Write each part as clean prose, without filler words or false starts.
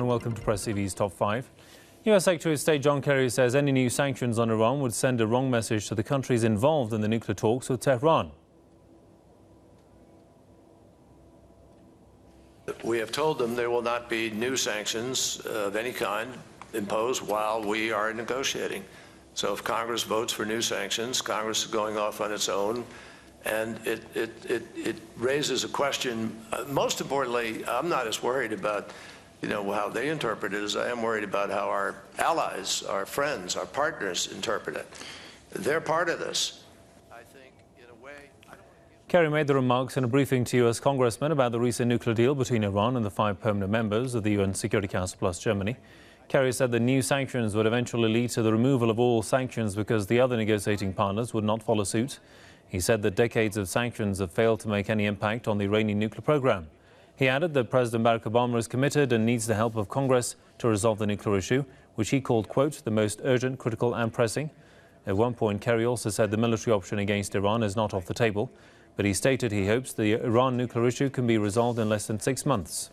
And welcome to Press TV's Top 5. US Secretary of State John Kerry says any new sanctions on Iran would send a wrong message to the countries involved in the nuclear talks with Tehran. We have told them there will not be new sanctions of any kind imposed while we are negotiating. So if Congress votes for new sanctions, Congress is going off on its own, and it raises a question. Most importantly, I'm not as worried about how they interpret it as I am worried about how our allies, our friends, our partners interpret it. They're part of this. I think, in a way, Kerry made the remarks in a briefing to US congressmen about the recent nuclear deal between Iran and the 5 permanent members of the UN Security Council plus Germany. Kerry said the new sanctions would eventually lead to the removal of all sanctions because the other negotiating partners would not follow suit. He said that decades of sanctions have failed to make any impact on the Iranian nuclear program. He added that President Barack Obama is committed and needs the help of Congress to resolve the nuclear issue, which he called, quote, the most urgent, critical and pressing. At one point, Kerry also said the military option against Iran is not off the table, but he stated he hopes the Iran nuclear issue can be resolved in less than 6 months.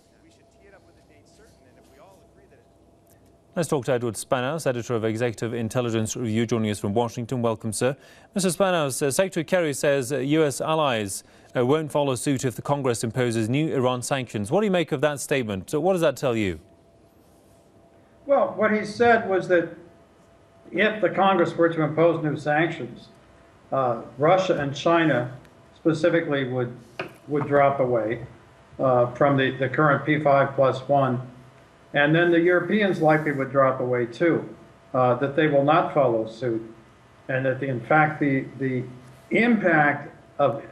Let's talk to Edward Spanhaus, editor of Executive Intelligence Review, joining us from Washington. Welcome, sir. Mr. Spanhaus, Secretary Kerry says US allies won't follow suit if the Congress imposes new Iran sanctions. What do you make of that statement? What does that tell you? Well, what he said was that if the Congress were to impose new sanctions, Russia and China specifically would drop away from the current P5+1. And then the Europeans likely would drop away too, that they will not follow suit. And that, in fact, the impact of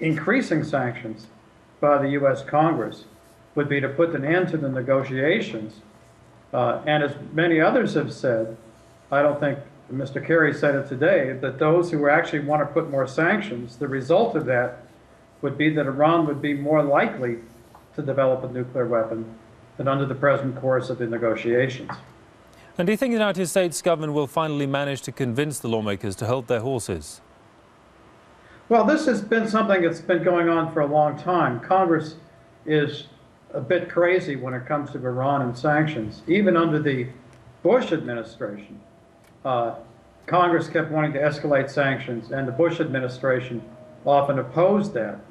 increasing sanctions by the U.S. Congress would be to put an end to the negotiations. And as many others have said, I don't think Mr. Kerry said it today, that those who actually want to put more sanctions, the result of that would be that Iran would be more likely to develop a nuclear weapon than under the present course of the negotiations. And do you think the United States government will finally manage to convince the lawmakers to hold their horses? Well, this has been something that's been going on for a long time. Congress is a bit crazy when it comes to Iran and sanctions. Even under the Bush administration, Congress kept wanting to escalate sanctions, and the Bush administration often opposed that.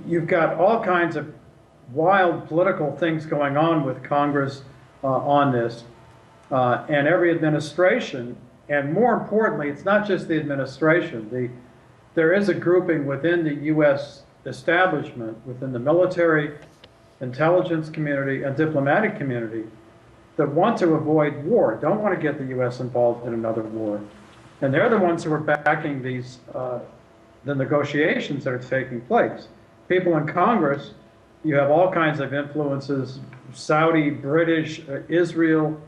You've got all kinds of wild political things going on with Congress on this, and every administration, and more importantly, it's not just the administration. There is a grouping within the U.S. establishment, within the military, intelligence community, and diplomatic community that want to avoid war, don't want to get the U.S. involved in another war. And they're the ones who are backing these, the negotiations that are taking place. People in Congress, you have all kinds of influences, Saudi, British, Israel,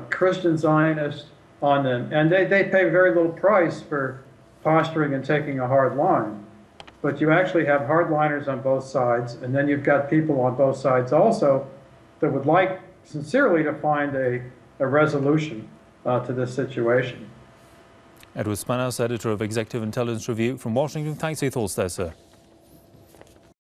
Christian Zionists on them. And they pay very little price for posturing and taking a hard line. But you actually have hardliners on both sides, and then you've got people on both sides also that would like sincerely to find a resolution to this situation. Edward Spanhaus, editor of Executive Intelligence Review from Washington. Thanks for your thoughts there, sir.